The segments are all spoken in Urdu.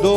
2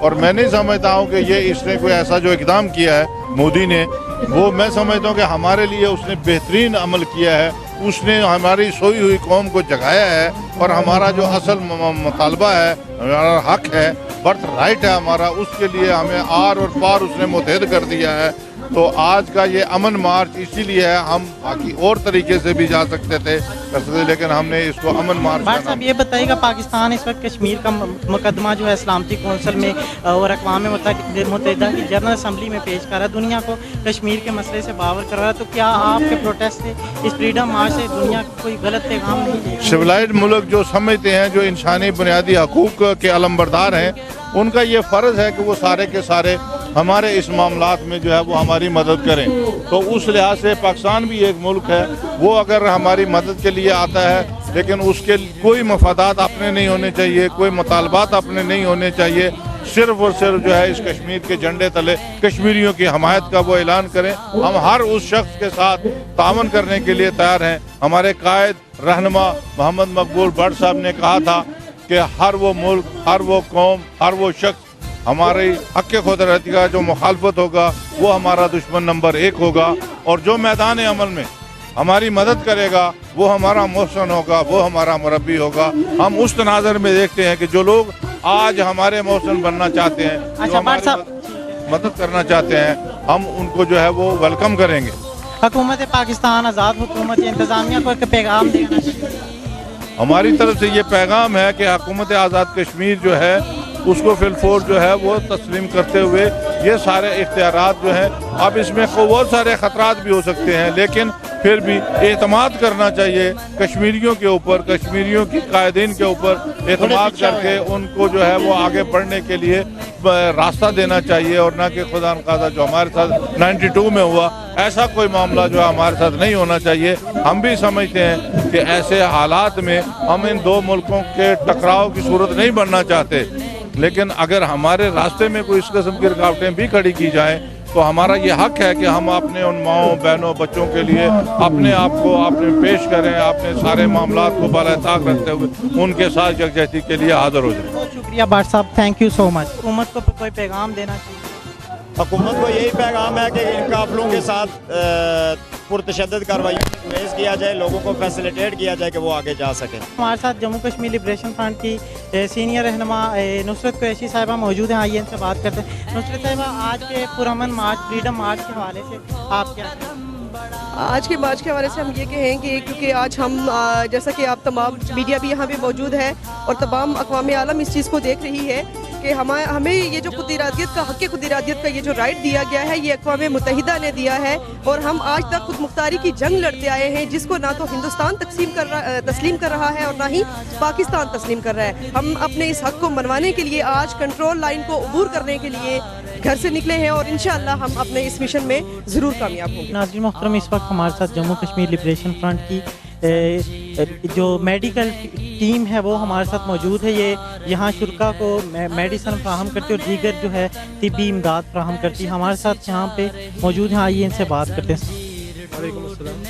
اور میں نہیں سمجھتا ہوں کہ یہ اس نے کوئی ایسا جو اقدام کیا ہے مودی نے، وہ میں سمجھتا ہوں کہ ہمارے لیے اس نے بہترین عمل کیا ہے. اس نے ہماری سوئی ہوئی قوم کو جگایا ہے، اور ہمارا جو اصل مطالبہ ہے، ہمارا حق ہے، برتھ رائٹ ہے ہمارا، اس کے لیے ہمیں آر اور پار اس نے متحد کر دیا ہے. تو آج کا یہ امن مارچ اسی لیے ہے. ہم باقی اور طریقے سے بھی جا سکتے تھے لیکن ہم نے اس کو امن مارچ بھائی صاحب یہ بتائیے گا، پاکستان اس وقت کشمیر کا مقدمہ جو ہے سلامتی کونسل میں اور اقوام متحدہ کی جنرل اسمبلی میں پیش کر رہا ہے، دنیا کو کشمیر کے مسئلے سے باور کر رہا ہے. تو کیا آپ کے پروٹیسٹ سے، اس فریڈم مارچ سے دنیا کو کوئی غلط پیغام نہیں دے گا؟ سویلائزڈ ملک جو سمجھتے ہیں، جو انسانی بنیادی حقوق کے علمبردار ہیں، ان کا یہ فرض ہے کہ وہ سارے کے سارے ہمارے اس معاملات میں جو ہے وہ ہماری مدد کریں. تو اس لحاظ سے پاکستان بھی ایک ملک ہے، وہ اگر ہماری مدد کے لیے آتا ہے لیکن اس کے کوئی مفادات اپنے نہیں ہونے چاہیے، کوئی مطالبات اپنے نہیں ہونے چاہیے. صرف اور صرف جو ہے اس کشمیر کے جھنڈے تلے کشمیریوں کی حمایت کا وہ اعلان کریں. ہم ہر اس شخص کے ساتھ تعاون کرنے کے لیے تیار ہیں. ہمارے قائد رہنما محمد مقبول بٹ صاحب نے کہا تھا کہ ہر وہ ملک، ہر وہ قوم، ہر وہ شخص ہماری حق خود ارادی کا جو مخالفت ہوگا وہ ہمارا دشمن نمبر 1 ہوگا. اور جو میدان عمل میں ہماری مدد کرے گا وہ ہمارا محسن ہوگا، وہ ہمارا مربی ہوگا. ہم اس تناظر میں دیکھتے ہیں کہ جو لوگ آج ہمارے محسن بننا چاہتے ہیں، جو ہماری مدد کرنا چاہتے ہیں، ہم ان کو جو ہے وہ ویلکم کریں گے. حکومت پاکستان، آزاد حکومت انتظامیہ کو ایک پیغام دینا چاہیے. ہماری طرف سے یہ پیغام ہے کہ حکومت آزاد کشمیر جو ہے اس کو فی الفور جو ہے وہ تسلیم کرتے ہوئے یہ سارے اختیارات جو ہیں، اب اس میں بہت سارے خطرات بھی ہو سکتے ہیں لیکن پھر بھی اعتماد کرنا چاہیے کشمیریوں کے اوپر، کشمیریوں کی قائدین کے اوپر اعتماد کر کے ان کو جو ہے وہ آگے بڑھنے کے لیے راستہ دینا چاہیے. اور نہ کہ خدا نخواستہ جو ہمارے ساتھ 92 میں ہوا ایسا کوئی معاملہ جو ہے ہمارے ساتھ نہیں ہونا چاہیے. ہم بھی سمجھتے ہیں کہ ایسے حالات میں ہم ان دو ملکوں کے ٹکراؤ کی صورت نہیں بننا چاہتے، لیکن اگر ہمارے راستے میں کوئی اس قسم کی رکاوٹیں بھی کھڑی کی جائیں تو ہمارا یہ حق ہے کہ ہم اپنے ان ماؤں بہنوں بچوں کے لیے اپنے آپ کو پیش کریں، اپنے سارے معاملات کو بالائے طاق رکھتے ہوئے ان کے ساتھ یکجہتی کے لیے حاضر ہو جائیں. بہت شکریہ بٹ صاحب، تھینک یو سو مچ. حکومت کو کوئی پیغام دینا چاہیے؟ حکومت کو یہی پیغام ہے کہ ان قافلوں کے ساتھ پرتشدد کارروائیوں کو ریز کیا جائے، لوگوں کو فیسیلیٹیٹ کیا جائے کہ وہ آگے جا سکیں. ہمارے ساتھ جموں کشمیر لبریشن فرنٹ کی سینئر رہنما نصرت قریشی صاحبہ موجود ہیں. آئیے ان سے بات کرتے ہیں. نصرت صاحبہ، آج کے پرامن مارچ، فریڈم مارچ کے حوالے سے آپ کیا کہیں؟ آج کے مارچ کے حوالے سے ہم یہ کہیں کہ کیونکہ آج ہم جیسا کہ آپ تمام میڈیا بھی یہاں پہ موجود ہے اور تمام اقوام عالم اس چیز کو دیکھ رہی ہے کہ ہمیں یہ جو خود ارادیت کا حق خود ارادیت کا یہ جو رائٹ دیا گیا ہے یہ اقوام متحدہ نے دیا ہے. اور ہم آج تک خود مختاری کی جنگ لڑتے آئے ہیں جس کو نہ تو ہندوستان تسلیم کر رہا ہے اور نہ ہی پاکستان تسلیم کر رہا ہے. ہم اپنے اس حق کو منوانے کے لیے آج کنٹرول لائن کو عبور کرنے کے لیے گھر سے نکلے ہیں اور انشاءاللہ ہم اپنے اس مشن میں ضرور کامیاب ہوں گے. ناظرین محترم، اس وقت ہمارے ساتھ جموں کشمیر لبریشن فرنٹ کی جو میڈیکل ٹیم ہے وہ ہمارے ساتھ موجود ہے. یہ یہاں شرکا کو میڈیسن فراہم کرتی اور دیگر جو ہے طبی امداد فراہم کرتی. ہمارے ساتھ یہاں پہ موجود ہیں، آئیے ان سے بات کرتے ہیں. وعلیکم السلام.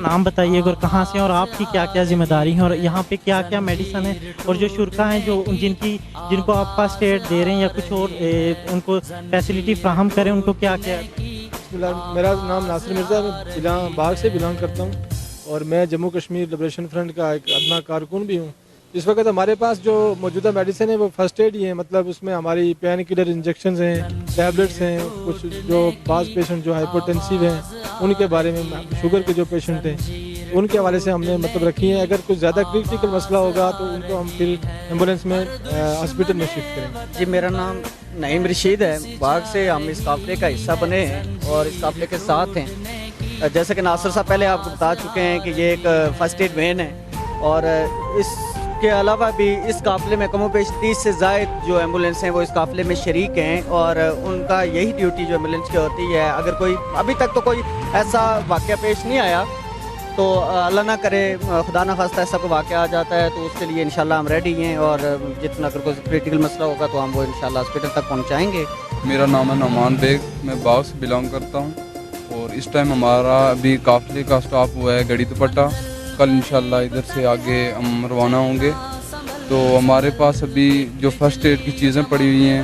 نام بتائیے اور کہاں سے اور آپ کی کیا کیا ذمہ داری ہیں اور یہاں پہ کیا کیا میڈیسن ہے اور جو شرکا ہیں جو جن کو آپ فرسٹ ایڈ دے رہے ہیں یا کچھ اور ان کو فیسلٹی فراہم کریں ان کو کیا کیا؟ میرا نام ناصر مرزا ہے، میں باغ سے بلانگ کرتا ہوں اور میں جموں کشمیر لبریشن فرنٹ کا ایک ادنا کارکن بھی ہوں. اس وقت ہمارے پاس جو موجودہ میڈیسن ہے وہ فرسٹ ایڈ ہی ہیں، مطلب اس میں ہماری پین کلر انجیکشنز ہیں، ٹیبلٹس ہیں، کچھ جو بعض پیشنٹ جو ہائپرٹینسیو ہیں ان کے بارے میں، شوگر کے جو پیشنٹ ہیں ان کے حوالے سے ہم نے مطلب رکھی ہیں. اگر کچھ زیادہ کریٹیکل مسئلہ ہوگا تو ان کو ہم پھر ایمبولینس میں ہاسپٹل میں شفٹ کریں گے. جی، میرا نام نعیم رشید ہے، باغ سے ہم اس قافلے کا حصہ بنے ہیں اور اس قافلے کے ساتھ ہیں. جیسے کہ ناصر صاحب پہلے آپ کو بتا چکے ہیں کہ یہ ایک فرسٹ ایڈ وین ہے اور اس کے علاوہ بھی اس قافلے میں کم و بیش 30 سے زائد جو ایمبولینس ہیں وہ اس قافلے میں شریک ہیں اور ان کا یہی ڈیوٹی جو ایمبولینس کی ہوتی ہے. اگر کوئی ابھی تک تو کوئی ایسا واقعہ پیش نہیں آیا تو اللہ نہ کرے خدا نہ خواستہ ایسا کوئی واقعہ آ جاتا ہے تو اس کے لیے انشاءاللہ ہم ریڈی ہیں اور جتنا اگر کوئی کریٹیکل مسئلہ ہوگا تو ہم وہ انشاءاللہ ہاسپٹل تک پہنچائیں گے. میرا نام ہے نعمان بیگ، میں باغ سے بلانگ کرتا ہوں اور اس ٹائم ہمارا ابھی قافلے کا سٹاپ ہوا ہے گڑی دوپٹہ. کل انشاءاللہ ادھر سے آگے ہم روانہ ہوں گے. تو ہمارے پاس ابھی جو فرسٹ ایڈ کی چیزیں پڑی ہوئی ہیں،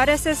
RSS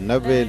90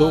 2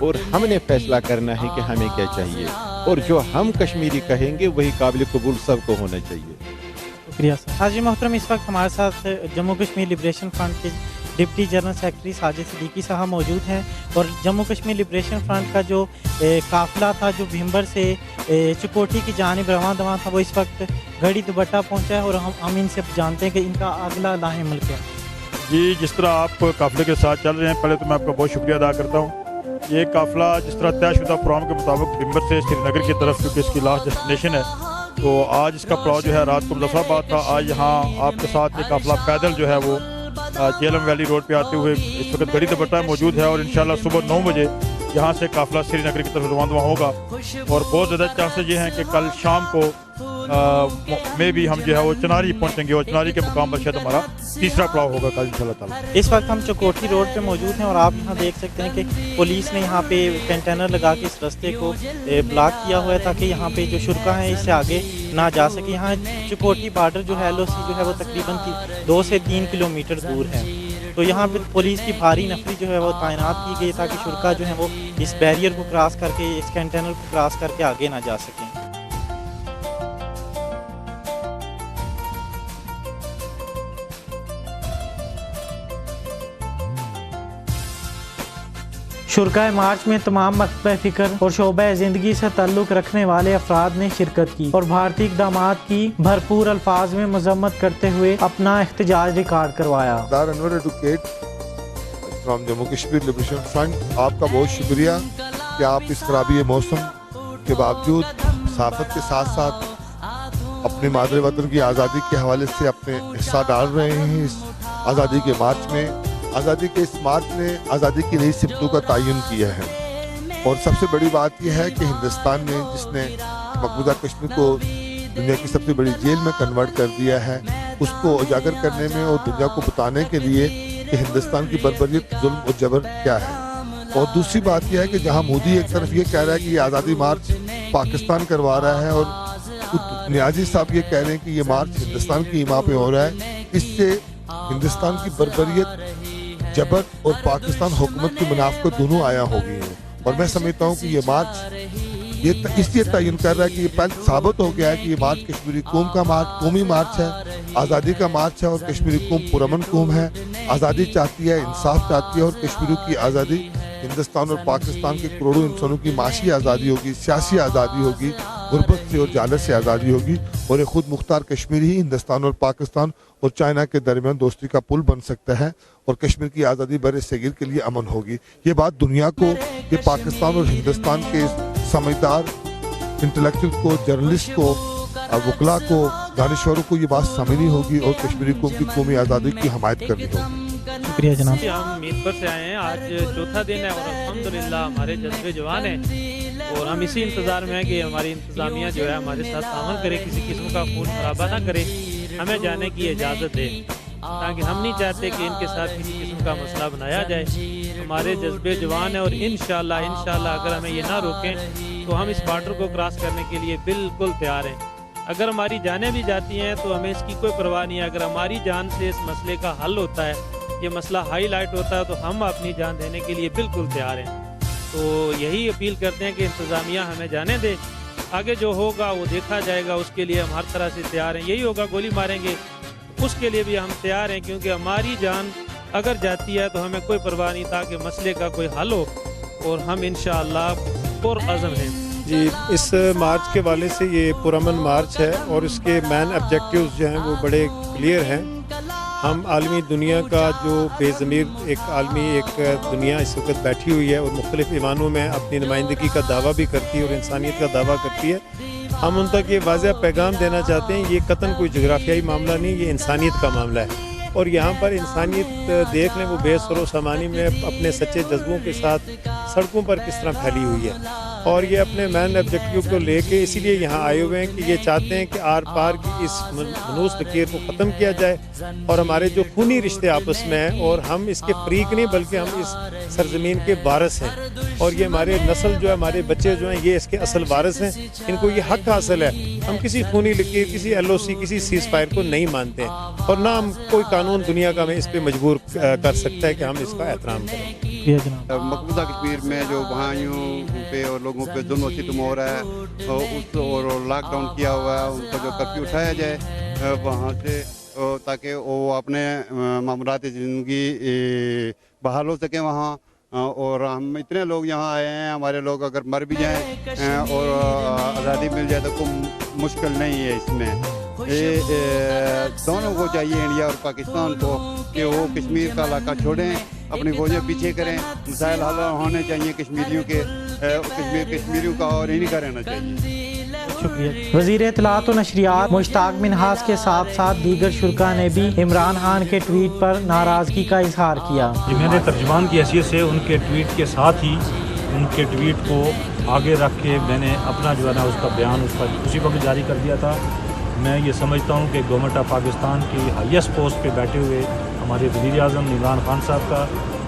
اور ہم نے فیصلہ کرنا ہے کہ ہمیں کیا چاہیے، اور جو ہم کشمیری کہیں گے وہی قابل قبول سب کو ہونا چاہیے۔ شکریہ سر۔ حاجی محترم، اس وقت ہمارے ساتھ جموں کشمیر لبریشن فرنٹ کے deputy general secretary Sajid Siddiqui صاحب موجود ہیں، اور جموں کشمیر لبریشن فرنٹ کا جو قافلہ تھا جو بھمبر سے چکوٹھی کی جانب رواں دواں تھا، وہ اس وقت گھڑی دوبٹہ پہنچا ہے، اور ہم ان سے جانتے ہیں کہ ان کا اگلا لاہ عمل کیا ہے۔ جی، جس طرح آپ قافلے کے ساتھ چل رہے ہیں، پہلے تو میں آپ کا بہت شکریہ ادا کرتا ہوں۔ یہ قافلہ جس طرح طے شدہ پروگرام کے مطابق بھمبر سے سری نگر کی طرف، کیونکہ اس کی لاسٹ ڈیسٹینیشن ہے، تو آج اس کا پڑاؤ جو ہے رات کو مظفر آباد تھا۔ آج یہاں آپ کے ساتھ یہ قافلہ پیدل جو ہے وہ جیلم ویلی روڈ پہ آتے ہوئے اس وقت گھڑی دوبٹہ موجود ہے، اور انشاءاللہ صبح 9 بجے یہاں سے قافلہ سری نگر کی طرف رواں ہوگا، اور بہت زیادہ چانسز یہ ہیں کہ کل شام کو میں بھی ہم جو ہے وہ چناری پہنچیں گے، اور چناری کے مقام پر شاید ہمارا تیسرا پڑاؤ ہوگا کل انشاءاللہ تعالی۔ اس وقت ہم چکوٹھی روڈ پہ موجود ہیں، اور آپ یہاں دیکھ سکتے ہیں کہ پولیس نے یہاں پہ کنٹینر لگا کے اس راستے کو بلاک کیا ہوا ہے تاکہ یہاں پہ جو شرکا ہیں اس سے آگے نہ جا سکے۔ یہاں چکوٹھی بارڈر جو ہے LOC جو ہے وہ تقریباً 2 سے 3 کلومیٹر دور ہے، تو یہاں پہ پولیس کی بھاری نفری جو ہے وہ تعینات کی گئی تاکہ شرکا جو ہیں وہ اس بیریئر کو کراس کر کے، اس کنٹینر کو کراس کر کے آگے نہ جا سکیں۔ شرکائے مارچ میں تمام مکتبہ فکر اور شعبہ زندگی سے تعلق رکھنے والے افراد نے شرکت کی اور بھارتی اقدامات کی بھرپور الفاظ میں مذمت کرتے ہوئے اپنا احتجاج ریکارڈ کروایا۔ Dar Anwar advocate from Jammu Kashmir liberation front, آپ کا بہت شکریہ کہ آپ اس خرابی موسم کے باوجود صحافت کے ساتھ ساتھ اپنے مادر وطن کی آزادی کے حوالے سے اپنے حصہ ڈال رہے ہیں اس آزادی کے مارچ میں۔ آزادی کے اس مارچ نے آزادی کی نئی سمتوں کا تعین کیا ہے، اور سب سے بڑی بات یہ ہے کہ ہندوستان نے جس نے مقبوضہ کشمیر کو دنیا کی سب سے بڑی جیل میں کنورٹ کر دیا ہے، اس کو اجاگر کرنے میں اور دنیا کو بتانے کے لیے کہ ہندوستان کی بربریت، ظلم اور جبر کیا ہے۔ اور دوسری بات یہ ہے کہ جہاں مودی ایک طرف یہ کہہ رہا ہے کہ یہ آزادی مارچ پاکستان کروا رہا ہے، اور نیازی صاحب یہ کہہ رہے ہیں کہ یہ مارچ ہندوستان کی ایما پہ ہو رہا ہے، اس سے ہندوستان کی بربریت، جبر اور پاکستان حکومت کی منافقت دونوں آیا ہو گئی ہیں۔ اور میں سمجھتا ہوں کہ یہ مارچ یہ اس لیے تعین کر رہا ہے کہ یہ پہلے ثابت ہو گیا ہے کہ یہ مارچ کشمیری قوم کا مارچ، قومی مارچ ہے، آزادی کا مارچ ہے، اور کشمیری قوم پرامن قوم ہے، آزادی چاہتی ہے، انصاف چاہتی ہے، اور کشمیریوں کی آزادی ہندوستان اور پاکستان کے کروڑوں انسانوں کی معاشی آزادی ہوگی، سیاسی آزادی ہوگی، غربت سے اور جہالت سے آزادی ہوگی، اور ایک خود مختار کشمیر ہی ہندوستان اور پاکستان اور چائنا کے درمیان دوستی کا پل بن سکتا ہے، اور کشمیر کی آزادی بر صغیر کے لیے امن ہوگی۔ یہ بات دنیا کو، یہ پاکستان اور ہندوستان کے سمجھدار انٹلیکچوئل کو، جرنلسٹ کو، وکلاء کو، دانشوروں کو یہ بات سمجھنی ہوگی، اور کشمیری قوم کی قومی آزادی کی حمایت کرنی ہوگی۔ شکریہ جناب۔ ہم میرپور سے آئے ہیں، آج چوتھا دن ہے، اور الحمدللہ ہمارے جذبے جوان ہیں، اور ہم اسی انتظار میں ہیں کہ ہماری انتظامیہ جو ہے ہمارے ساتھ تعاون کرے، کسی قسم کا خون خرابہ نہ کرے، ہمیں جانے کی اجازت دے، تاکہ ہم نہیں چاہتے کہ ان کے ساتھ کسی قسم کا مسئلہ بنایا جائے۔ ہمارے جذبے جوان ہیں، اور انشاءاللہ اگر ہمیں یہ نہ روکیں تو ہم اس بارڈر کو کراس کرنے کے لیے بالکل تیار ہیں۔ اگر ہماری جانیں بھی جاتی ہیں تو ہمیں اس کی کوئی پرواہ نہیں ہے۔ اگر ہماری جان سے اس مسئلے کا حل ہوتا ہے، یہ مسئلہ ہائی لائٹ ہوتا ہے، تو ہم اپنی جان دینے کے لیے بالکل تیار ہیں۔ تو یہی اپیل کرتے ہیں کہ انتظامیہ ہمیں جانے دے، آگے جو ہوگا وہ دیکھا جائے گا، اس کے لیے ہم ہر طرح سے تیار ہیں۔ یہی ہوگا گولی ماریں گے، اس کے لیے بھی ہم تیار ہیں، کیونکہ ہماری جان اگر جاتی ہے تو ہمیں کوئی پرواہ نہیں، تاکہ مسئلے کا کوئی حل ہو، اور ہم انشاءاللہ پرعزم ہیں۔ جی، اس مارچ کے والے سے یہ پرامن مارچ ہے، اور اس کے مین آبجیکٹیوز جو ہیں وہ بڑے کلیئر ہیں۔ ہم عالمی دنیا کا جو بے ضمیر ایک دنیا اس وقت بیٹھی ہوئی ہے، اور مختلف ایوانوں میں اپنی نمائندگی کا دعویٰ بھی کرتی ہے اور انسانیت کا دعویٰ کرتی ہے، ہم ان تک یہ واضح پیغام دینا چاہتے ہیں، یہ قطعاً کوئی جغرافیائی معاملہ نہیں، یہ انسانیت کا معاملہ ہے، اور یہاں پر انسانیت دیکھ لیں وہ بے سر و سامانی میں اپنے سچے جذبوں کے ساتھ سڑکوں پر کس طرح پھیلی ہوئی ہے، اور یہ اپنے مین آبجیکٹیو کو لے کے اسی لیے یہاں آئے ہوئے ہیں کہ یہ چاہتے ہیں کہ آر پار کی اس منحوس لکیر کو ختم کیا جائے، اور ہمارے جو خونی رشتے آپس میں ہیں، اور ہم اس کے فریق نہیں بلکہ ہم اس سرزمین کے وارث ہیں، اور یہ ہمارے نسل جو ہے، ہمارے بچے جو ہیں، یہ اس کے اصل وارث ہیں، ان کو یہ حق حاصل ہے۔ ہم کسی خونی لکیر، کسی LOC، کسی سیز فائر کو نہیں مانتے ہیں، اور نہ ہم کوئی قانون دنیا کا ہمیں اس پہ مجبور کر سکتا ہے کہ ہم اس کا احترام کریں۔ شکریہ جناب. مقبوضہ کشمیر میں جو بھائیوں پہ اور لوگوں پہ ظلم و ستم ہو رہا ہے اور لاک ڈاؤن کیا ہوا ہے، ان کا جو کرفیو اٹھایا جائے وہاں سے تاکہ وہ اپنے معمولات زندگی بحال ہو سکیں وہاں. اور ہم اتنے لوگ یہاں آئے ہیں، ہمارے لوگ اگر مر بھی جائیں اور آزادی مل جائے تو کوئی مشکل نہیں ہے اس میں. دونوں کو چاہیے، انڈیا اور پاکستان کو، کہ وہ کشمیر کا علاقہ چھوڑیں، اپنی فوجیں پیچھے کریں. مسائل حل ہونے چاہیے کشمیریوں کے، کشمیریوں کا، اور انہیں کا رہنا چاہیے. شکریہ. وزیر اطلاعات و نشریات مشتاق منہاس کے ساتھ ساتھ دیگر شرکا نے بھی عمران خان کے ٹویٹ پر ناراضگی کا اظہار کیا. میں نے ترجمان کی حیثیت سے ان کے ٹویٹ کے ساتھ ہی ان کے ٹویٹ کو آگے رکھ کے میں نے اپنا جو ہے نا اس کا بیان اسی وقت جاری کر دیا تھا. میں یہ سمجھتا ہوں کہ گورنمنٹ آف پاکستان کی ہائیسٹ پوسٹ پہ بیٹھے ہوئے ہمارے وزیر اعظم عمران خان صاحب کا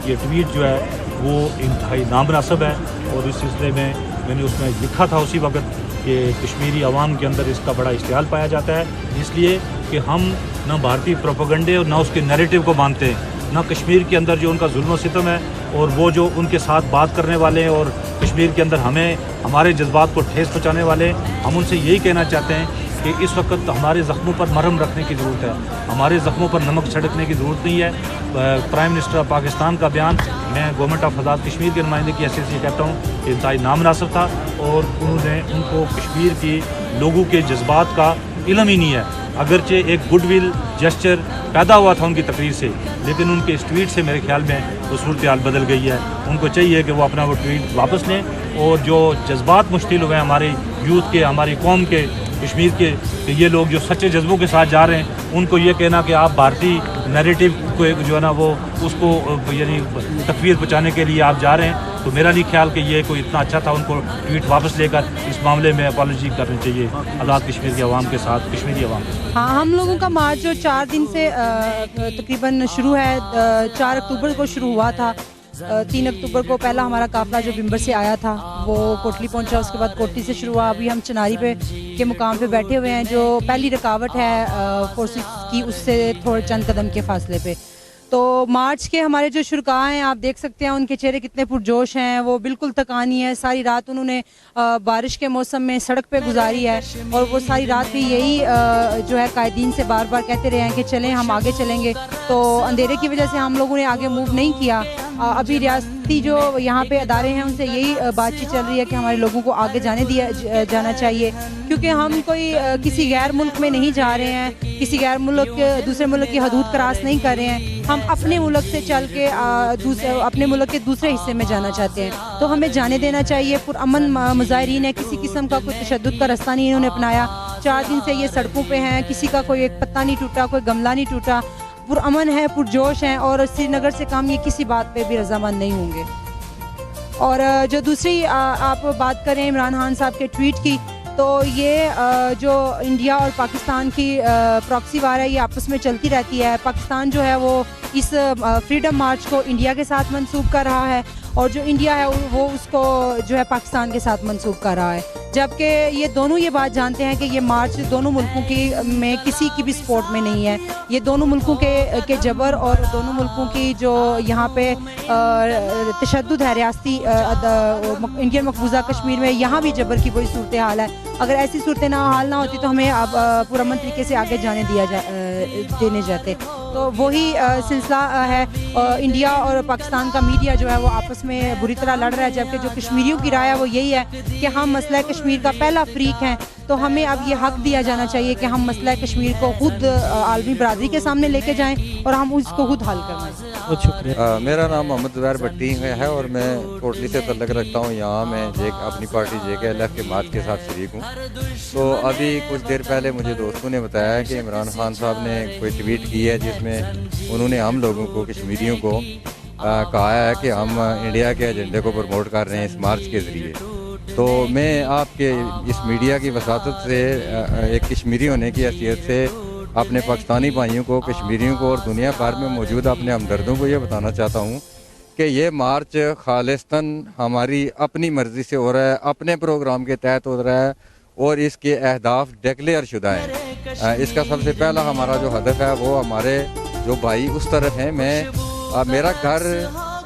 یہ ٹویٹ جو ہے وہ انتہائی نامناسب ہے. اور اس سلسلے میں نے اس میں لکھا تھا اسی وقت کہ کشمیری عوام کے اندر اس کا بڑا اشتعال پایا جاتا ہے، اس لیے کہ ہم نہ بھارتی پروپیگنڈے اور نہ اس کے نیریٹو کو مانتے ہیں، نہ کشمیر کے اندر جو ان کا ظلم و ستم ہے اور وہ جو ان کے ساتھ بات کرنے والے ہیں اور کشمیر کے اندر ہمارے جذبات کو ٹھیس پہنچانے والے ہیں. ہم ان سے یہی کہنا چاہتے ہیں کہ اس وقت ہمارے زخموں پر مرہم رکھنے کی ضرورت ہے، ہمارے زخموں پر نمک چھڑکنے کی ضرورت نہیں ہے. پرائم منسٹر آف پاکستان کا بیان میں گورنمنٹ آف آزاد کشمیر کے نمائندے کی حیثیت سے کہتا ہوں کہ انتہائی نامناسب تھا، اور ان کو کشمیر کی لوگوں کے جذبات کا علم ہی نہیں ہے. اگرچہ ایک گڈ ول جسچر پیدا ہوا تھا ان کی تقریر سے، لیکن ان کے اس ٹویٹ سے میرے خیال میں وہ صورتحال بدل گئی ہے. ان کو چاہیے کہ وہ اپنا وہ ٹویٹ واپس لیں، اور جو جذبات مشتعل ہوئے ہیں ہمارے یوتھ کے، ہماری قوم کے، کشمیر کے، کہ یہ لوگ جو سچے جذبوں کے ساتھ جا رہے ہیں، ان کو یہ کہنا کہ آپ بھارتی نیریٹو کو جو ہے نا وہ اس کو یعنی تقویت پہنچانے کے لیے آپ جا رہے ہیں، تو میرا نہیں خیال کہ یہ کوئی اتنا اچھا تھا. ان کو ٹویٹ واپس لے کر اس معاملے میں اپالوجی کرنی چاہیے آزاد کشمیر کے عوام کے ساتھ، کشمیری عوام کے ساتھ. ہاں، ہم لوگوں کا مارچ جو 4 دن سے تقریباً شروع ہے، 4 اکتوبر کو شروع ہوا تھا. 3 اکتوبر کو پہلا ہمارا قافلہ جو بمبر سے آیا تھا وہ کوٹلی پہنچا، اس کے بعد کوٹلی سے شروع ہوا. ابھی ہم چناری پہ کے مقام پہ بیٹھے ہوئے ہیں، جو پہلی رکاوٹ ہے فورسز کی، اس سے تھوڑے چند قدم کے فاصلے پہ. تو مارچ کے ہمارے جو شرکاء ہیں، آپ دیکھ سکتے ہیں ان کے چہرے کتنے پرجوش ہیں. وہ بالکل تکانی ہے، ساری رات انہوں نے بارش کے موسم میں سڑک پہ گزاری ہے، اور وہ ساری رات بھی یہی جو ہے قائدین سے بار بار کہتے رہے ہیں کہ چلیں ہم آگے چلیں گے. تو اندھیرے کی وجہ سے ہم لوگوں نے آگے موو نہیں کیا. ابھی ریاستی جو یہاں پہ ادارے ہیں ان سے یہی بات چیت چل رہی ہے کہ ہمارے لوگوں کو آگے جانے دیا جانا چاہیے، کیونکہ ہم کوئی کسی غیر ملک میں نہیں جا رہے ہیں، کسی غیر ملک دوسرے ملک کی حدود کراس نہیں کر رہے ہیں. ہم اپنے ملک سے چل کے اپنے ملک کے دوسرے حصے میں جانا چاہتے ہیں، تو ہمیں جانے دینا چاہیے. پرامن مظاہرین ہے، کسی قسم کا کوئی تشدد کا رستہ نہیں انہوں نے اپنایا. 4 دن سے یہ سڑکوں پہ ہیں، کسی کا کوئی ایک پتا نہیں ٹوٹا، کوئی گملہ نہیں ٹوٹا. پرامن ہے، پرجوش ہیں، اور سری نگر سے کم یہ کسی بات پہ بھی رضامند نہیں ہوں گے. اور جو دوسری آپ بات کریں عمران خان صاحب کے ٹویٹ کی، تو یہ جو انڈیا اور پاکستان کی پراکسی وار ہے، یہ آپس میں چلتی رہتی ہے. پاکستان جو ہے وہ اس فریڈم مارچ کو انڈیا کے ساتھ منسوب کر رہا ہے، اور جو انڈیا ہے وہ اس کو جو ہے پاکستان کے ساتھ منسوب کر رہا ہے. جبکہ یہ دونوں یہ بات جانتے ہیں کہ یہ مارچ دونوں ملکوں کی میں کسی کی بھی سپورٹ میں نہیں ہے. یہ دونوں ملکوں کے جبر اور دونوں ملکوں کی جو یہاں پہ تشدد ہے ریاستی انڈین مقبوضہ کشمیر میں، یہاں بھی جبر کی کوئی صورتحال ہے. اگر ایسی صورتحال نہ ہوتی تو ہمیں اب پرامن طریقے سے آگے جانے دینے جاتے. تو وہی سلسلہ ہے. انڈیا اور پاکستان کا میڈیا جو ہے وہ آپس میں بری طرح لڑ رہا ہے، جبکہ جو کشمیریوں کی رائے ہے وہ یہی ہے کہ ہم مسئلہ کشمیر کا پہلا فریق ہیں. تو ہمیں اب یہ حق دیا جانا چاہیے کہ ہم مسئلہ کشمیر کو خود عالمی برادری کے سامنے لے کے جائیں اور ہم اس کو خود حل کروائیں. بہت شکریہ. میرا نام محمد زبیر بٹی ہے اور میں کوٹلی سے تعلق رکھتا ہوں. یہاں میں اپنی پارٹی JKLF کے مارچ کے ساتھ شریک ہوں. تو ابھی کچھ دیر پہلے مجھے دوستوں نے بتایا کہ عمران خان صاحب نے کوئی ٹویٹ کی ہے جس میں انہوں نے ہم لوگوں کو، کشمیریوں کو کہا ہے کہ ہم انڈیا کے ایجنڈے کو پروموٹ کر رہے ہیں اس مارچ کے ذریعے. تو میں آپ کے اس میڈیا کی وساطت سے ایک کشمیری ہونے کی حیثیت سے اپنے پاکستانی بھائیوں کو، کشمیریوں کو اور دنیا بھر میں موجود اپنے ہمدردوں کو یہ بتانا چاہتا ہوں کہ یہ مارچ خالصتاً ہماری اپنی مرضی سے ہو رہا ہے، اپنے پروگرام کے تحت ہو رہا ہے، اور اس کے اہداف ڈکلیئر شدہ ہیں. اس کا سب سے پہلا ہمارا جو ہدف ہے وہ ہمارے جو بھائی اس طرف ہیں. میرا گھر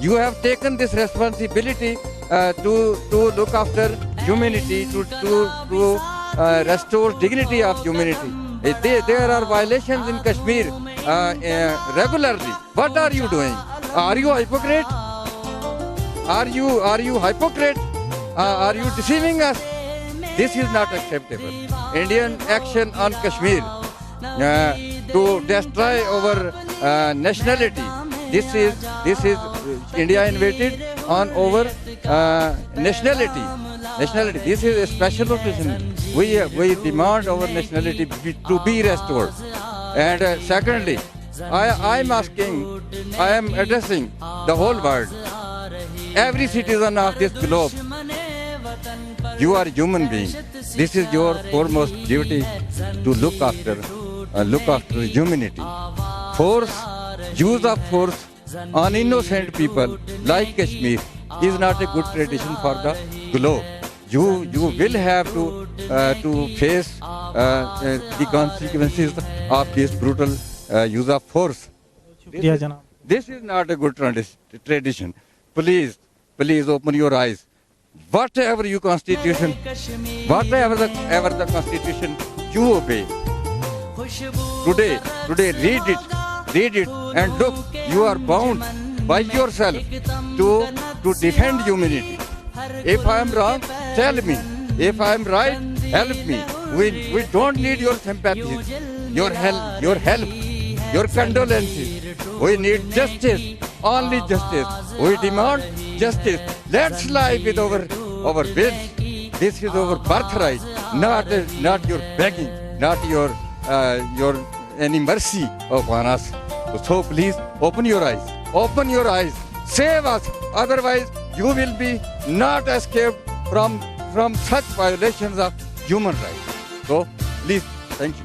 You have taken this responsibility to look after humanity, to restore dignity of humanity. There are violations in Kashmir regularly. What are you doing? Are you a hypocrite? Are you hypocrite? Are you deceiving us? This is not acceptable. Indian action on Kashmir to destroy our nationality. This is India invaded on our nationality. This is a special occasion. We demand our nationality to be restored. And secondly, I am addressing the whole world, every citizen of this globe. You are a human being. This is your foremost duty to look after humanity. Use of force on innocent people like Kashmir is not a good tradition for the globe. You will have to face the consequences of this brutal use of force. This is not a good tradition. Please open your eyes. Whatever the Constitution you obey. Today read it and look, you are bound by yourself to defend humanity. If I am wrong, tell me. If I am right, help me. We don't need your sympathies, your help, your condolences. We need justice, only justice. We demand justice. Let's lie with our bills. This is our birthright, not your begging, not your any mercy upon us. So please open your eyes, save us, otherwise you will be not escaped from such violations of human rights. So please, thank you.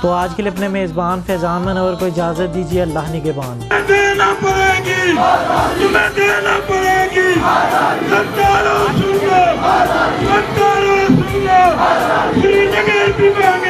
تو آج کے لیے اپنے میزبان فیضان منور کو اجازت دیجیے. اللہ نگہبان. دینا پڑے گی, تمہیں دینا پڑے گی. ستاروں سن لو, ستاروں سن لو, سری نگر بھی مانگے